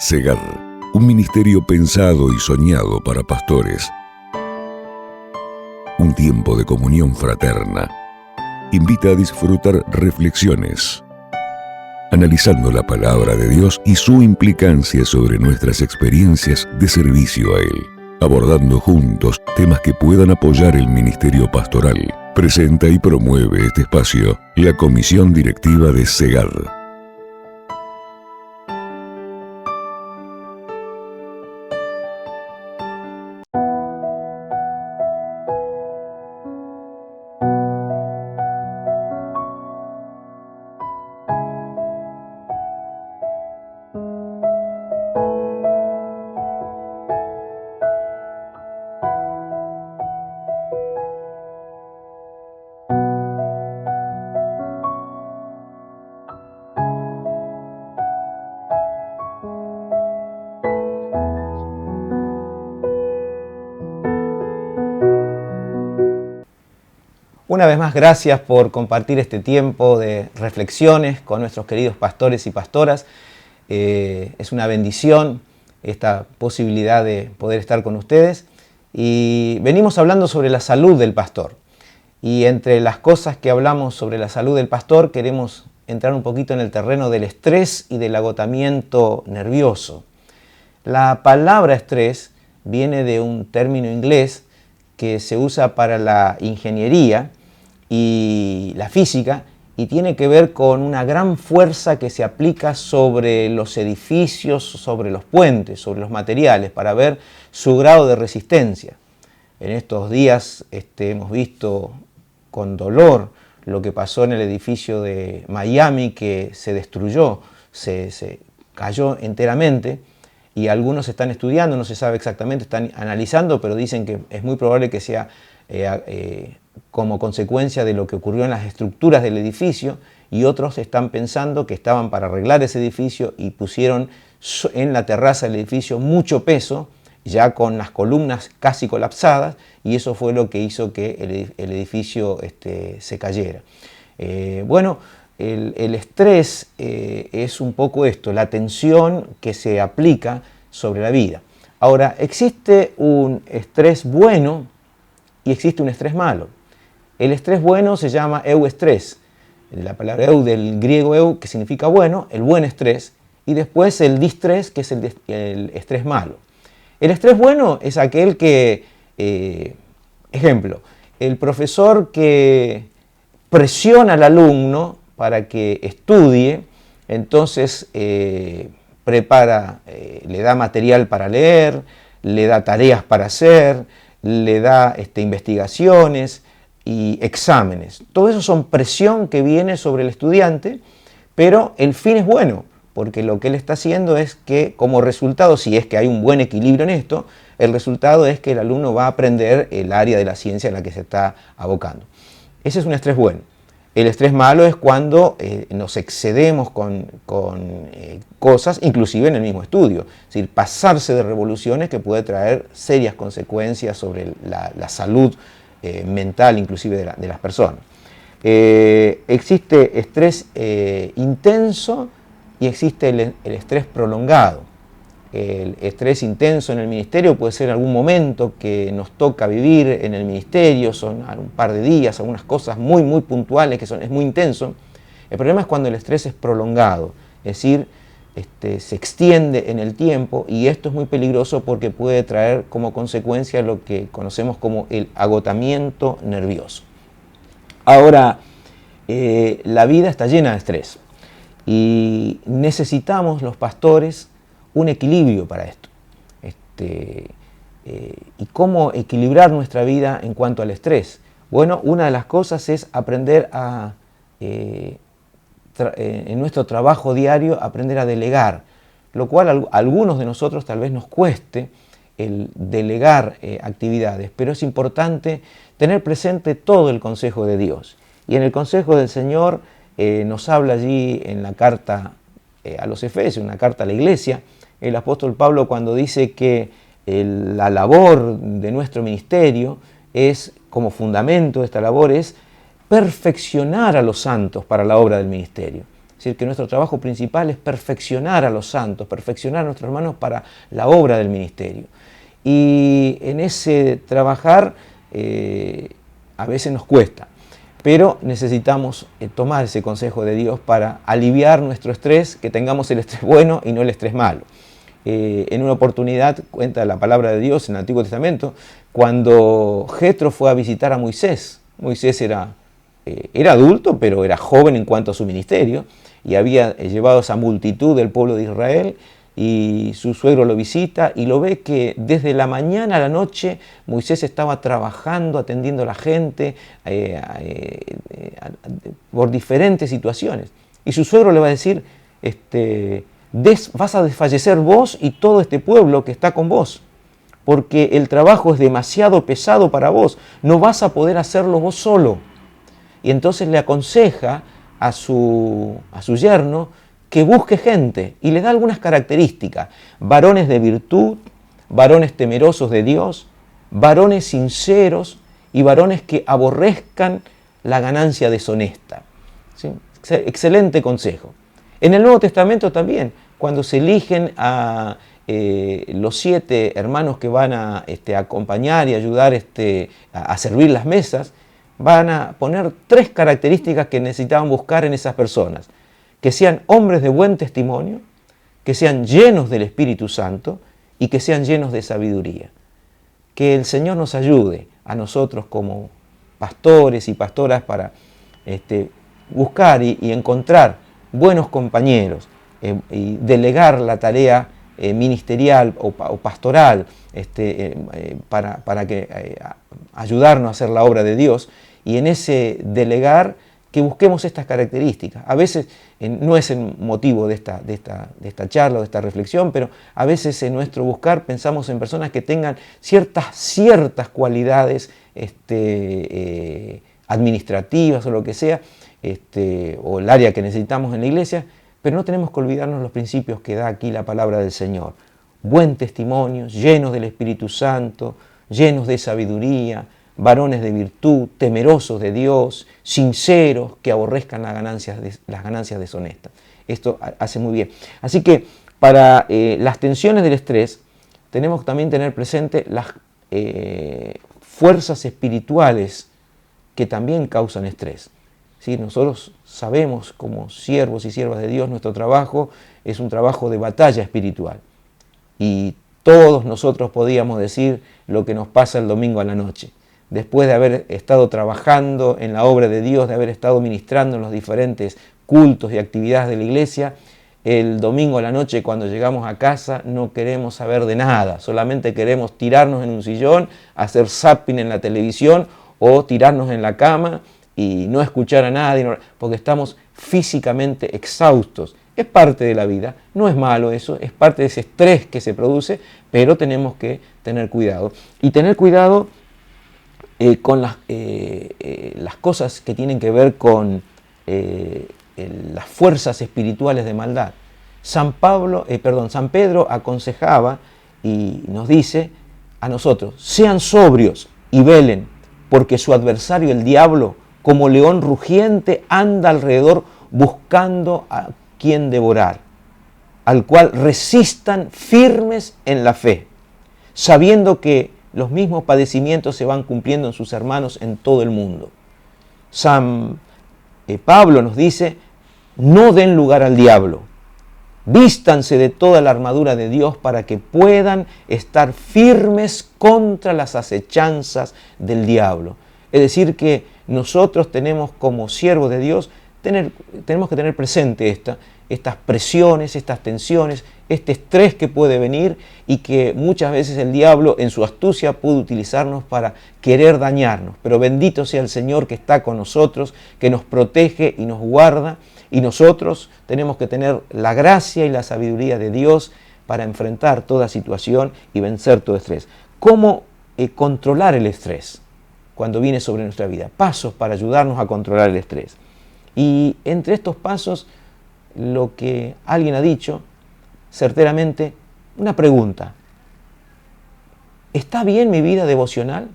Segar, un ministerio pensado y soñado para pastores. Un tiempo de comunión fraterna. Invita a disfrutar reflexiones, analizando la palabra de Dios y su implicancia sobre nuestras experiencias de servicio a Él, abordando juntos temas que puedan apoyar el ministerio pastoral. Presenta y promueve este espacio la Comisión Directiva de Segar. Una vez más, gracias por compartir este tiempo de reflexiones con nuestros queridos pastores y pastoras. Es una bendición esta posibilidad de poder estar con ustedes. Y venimos hablando sobre la salud del pastor. Y entre las cosas que hablamos sobre la salud del pastor, queremos entrar un poquito en el terreno del estrés y del agotamiento nervioso. La palabra estrés viene de un término inglés que se usa para la ingeniería y la física, y tiene que ver con una gran fuerza que se aplica sobre los edificios, sobre los puentes, sobre los materiales, para ver su grado de resistencia. En estos días hemos visto con dolor lo que pasó en el edificio de Miami, que se destruyó, se cayó enteramente, y algunos están estudiando, no se sabe exactamente, están analizando, pero dicen que es muy probable que sea como consecuencia de lo que ocurrió en las estructuras del edificio, y otros están pensando que estaban para arreglar ese edificio y pusieron en la terraza del edificio mucho peso, ya con las columnas casi colapsadas, y eso fue lo que hizo que el edificio se cayera. El estrés es un poco esto, la tensión que se aplica sobre la vida. Ahora, existe un estrés bueno y existe un estrés malo. El estrés bueno se llama euestrés, la palabra eu del griego eu, que significa bueno, el buen estrés, y después el distrés, que es el estrés malo. El estrés bueno es aquel que, ejemplo, el profesor que presiona al alumno para que estudie, entonces prepara, le da material para leer, le da tareas para hacer, le da investigaciones y exámenes. Todo eso son presión que viene sobre el estudiante, pero el fin es bueno, porque lo que él está haciendo es que como resultado, si es que hay un buen equilibrio en esto, el resultado es que el alumno va a aprender el área de la ciencia en la que se está abocando. Ese es un estrés bueno. El estrés malo es cuando nos excedemos con cosas, inclusive en el mismo estudio. Es decir, pasarse de revoluciones que puede traer serias consecuencias sobre la salud mental, inclusive de las personas. Existe estrés intenso y existe el estrés prolongado. El estrés intenso en el ministerio puede ser algún momento que nos toca vivir en el ministerio, son un par de días, algunas cosas muy puntuales que es muy intenso. El problema es cuando el estrés es prolongado, es decir, se extiende en el tiempo, y esto es muy peligroso porque puede traer como consecuencia lo que conocemos como el agotamiento nervioso. Ahora, la vida está llena de estrés y necesitamos los pastores un equilibrio para esto. ¿Y cómo equilibrar nuestra vida en cuanto al estrés? Bueno, una de las cosas es aprender en nuestro trabajo diario, aprender a delegar, lo cual a algunos de nosotros tal vez nos cueste el delegar actividades, pero es importante tener presente todo el consejo de Dios. Y en el consejo del Señor nos habla allí en la carta a los Efesios, una carta a la iglesia, el apóstol Pablo, cuando dice que la labor de nuestro ministerio es, como fundamento de esta labor, es perfeccionar a los santos para la obra del ministerio. Es decir, que nuestro trabajo principal es perfeccionar a los santos, perfeccionar a nuestros hermanos para la obra del ministerio. Y en ese trabajar a veces nos cuesta, pero necesitamos tomar ese consejo de Dios para aliviar nuestro estrés, que tengamos el estrés bueno y no el estrés malo. En una oportunidad, cuenta la palabra de Dios en el Antiguo Testamento, cuando Jetro fue a visitar a Moisés. Moisés era adulto, pero era joven en cuanto a su ministerio, y había llevado a esa multitud del pueblo de Israel, y su suegro lo visita y lo ve que desde la mañana a la noche Moisés estaba trabajando, atendiendo a la gente por diferentes situaciones. Y su suegro le va a decir, vas a desfallecer vos y todo este pueblo que está con vos, porque el trabajo es demasiado pesado para vos, no vas a poder hacerlo vos solo. Y entonces le aconseja a su yerno que busque gente y le da algunas características: varones de virtud, varones temerosos de Dios, varones sinceros y varones que aborrezcan la ganancia deshonesta. ¿Sí? Excelente consejo. En el Nuevo Testamento también, cuando se eligen a los 7 hermanos que van a acompañar y ayudar a servir las mesas, van a poner 3 características que necesitaban buscar en esas personas: que sean hombres de buen testimonio, que sean llenos del Espíritu Santo y que sean llenos de sabiduría. Que el Señor nos ayude a nosotros como pastores y pastoras para buscar y encontrar buenos compañeros y delegar la tarea ministerial o pastoral para ayudarnos a hacer la obra de Dios, y en ese delegar que busquemos estas características. A veces no es el motivo de esta charla o de esta reflexión, pero a veces en nuestro buscar pensamos en personas que tengan ciertas cualidades administrativas o lo que sea, o el área que necesitamos en la iglesia, pero no tenemos que olvidarnos los principios que da aquí la palabra del Señor. Buen testimonio, llenos del Espíritu Santo, llenos de sabiduría, varones de virtud, temerosos de Dios, sinceros, que aborrezcan las ganancias deshonestas. Esto hace muy bien. Así que para las tensiones del estrés tenemos que también tener presente las fuerzas espirituales que también causan estrés. ¿Sí? Nosotros sabemos, como siervos y siervas de Dios, nuestro trabajo es un trabajo de batalla espiritual. Y todos nosotros podíamos decir lo que nos pasa el domingo a la noche. Después de haber estado trabajando en la obra de Dios, de haber estado ministrando en los diferentes cultos y actividades de la iglesia, el domingo a la noche cuando llegamos a casa no queremos saber de nada, solamente queremos tirarnos en un sillón, hacer zapping en la televisión o tirarnos en la cama y no escuchar a nadie, porque estamos físicamente exhaustos. Es parte de la vida, no es malo eso, es parte de ese estrés que se produce, pero tenemos que tener cuidado. Y tener cuidado con las cosas que tienen que ver con las fuerzas espirituales de maldad. San Pedro aconsejaba y nos dice a nosotros: sean sobrios y velen, porque su adversario el diablo, como león rugiente, anda alrededor buscando a quien devorar, al cual resistan firmes en la fe, sabiendo que los mismos padecimientos se van cumpliendo en sus hermanos en todo el mundo. San Pablo nos dice: no den lugar al diablo, vístanse de toda la armadura de Dios para que puedan estar firmes contra las acechanzas del diablo. Es decir, que nosotros tenemos como siervos de Dios, tenemos que tener presente estas presiones, estas tensiones, este estrés que puede venir y que muchas veces el diablo en su astucia puede utilizarnos para querer dañarnos. Pero bendito sea el Señor que está con nosotros, que nos protege y nos guarda, y nosotros tenemos que tener la gracia y la sabiduría de Dios para enfrentar toda situación y vencer todo estrés. ¿Cómo controlar el estrés cuando viene sobre nuestra vida? Pasos para ayudarnos a controlar el estrés. Y entre estos pasos, lo que alguien ha dicho, certeramente, una pregunta: ¿está bien mi vida devocional?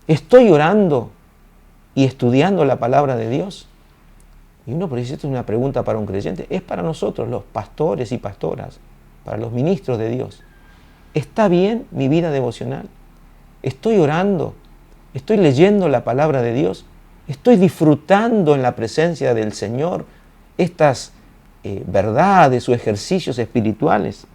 ¿Estoy orando y estudiando la palabra de Dios? Y uno por eso, esto es una pregunta para un creyente, es para nosotros, los pastores y pastoras, para los ministros de Dios. ¿Está bien mi vida devocional? ¿Estoy orando? ¿Estoy leyendo la palabra de Dios? ¿Estoy disfrutando en la presencia del Señor estas verdades o ejercicios espirituales?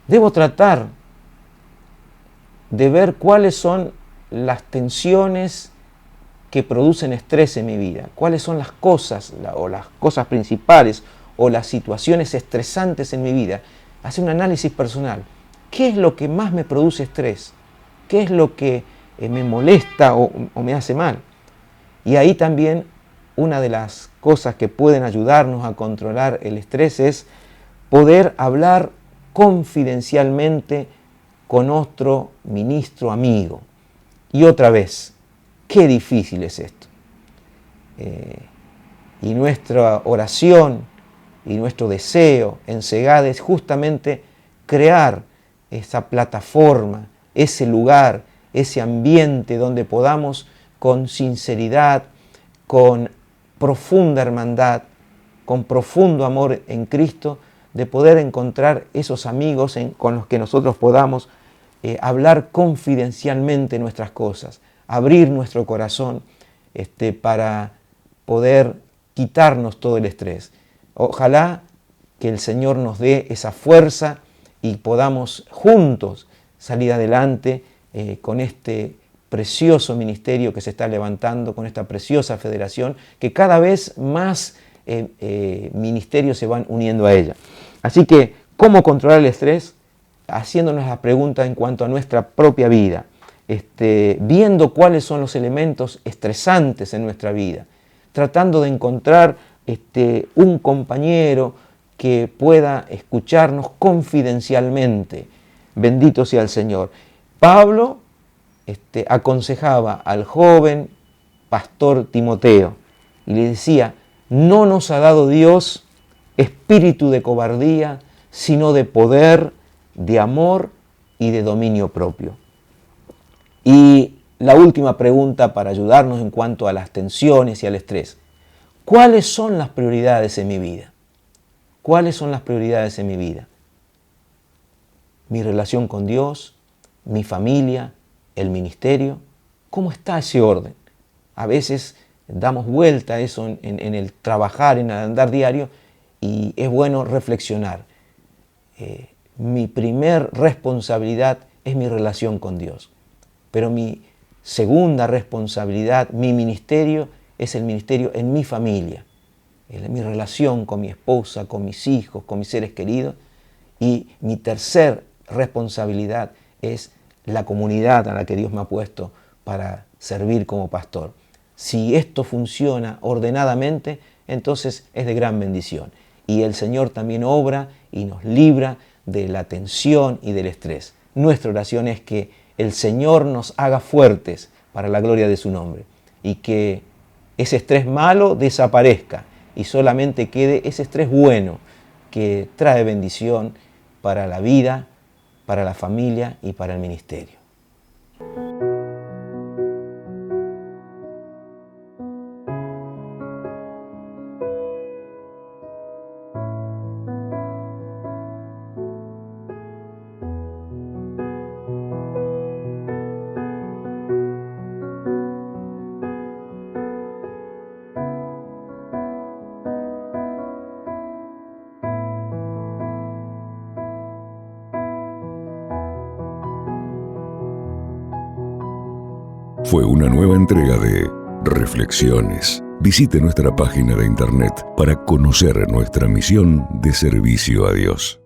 Debo tratar de ver cuáles son las tensiones que producen estrés en mi vida, cuáles son las cosas o las cosas principales o las situaciones estresantes en mi vida. Hacer un análisis personal. ¿Qué es lo que más me produce estrés? ¿Qué es lo que me molesta o me hace mal? Y ahí también una de las cosas que pueden ayudarnos a controlar el estrés es poder hablar confidencialmente con otro ministro amigo. Y otra vez, qué difícil es esto. Y nuestra oración y nuestro deseo en Segade es justamente crear esa plataforma, ese lugar, ese ambiente donde podamos con sinceridad, con profunda hermandad, con profundo amor en Cristo, de poder encontrar esos amigos con los que nosotros podamos hablar confidencialmente nuestras cosas, abrir nuestro corazón para poder quitarnos todo el estrés. Ojalá que el Señor nos dé esa fuerza y podamos juntos salir adelante con este precioso ministerio que se está levantando, con esta preciosa federación, que cada vez más ministerios se van uniendo a ella. Así que, ¿cómo controlar el estrés? Haciéndonos la pregunta en cuanto a nuestra propia vida, viendo cuáles son los elementos estresantes en nuestra vida, tratando de encontrar un compañero que pueda escucharnos confidencialmente. Bendito sea el Señor. Pablo aconsejaba al joven pastor Timoteo y le decía: no nos ha dado Dios espíritu de cobardía, sino de poder, de amor y de dominio propio. Y la última pregunta para ayudarnos en cuanto a las tensiones y al estrés: ¿cuáles son las prioridades en mi vida? ¿Cuáles son las prioridades en mi vida? Mi relación con Dios, mi familia, el ministerio. ¿Cómo está ese orden? A veces damos vuelta a eso en el trabajar, en el andar diario, y es bueno reflexionar. Mi primer responsabilidad es mi relación con Dios, pero mi segunda responsabilidad, mi ministerio, es el ministerio en mi familia, mi relación con mi esposa, con mis hijos, con mis seres queridos, y mi tercer responsabilidad es la comunidad a la que Dios me ha puesto para servir como pastor. Si esto funciona ordenadamente, entonces es de gran bendición. Y el Señor también obra y nos libra de la tensión y del estrés. Nuestra oración es que el Señor nos haga fuertes para la gloria de su nombre y que ese estrés malo desaparezca y solamente quede ese estrés bueno que trae bendición para la vida, para la familia y para el ministerio. Fue una nueva entrega de Reflexiones. Visite nuestra página de internet para conocer nuestra misión de servicio a Dios.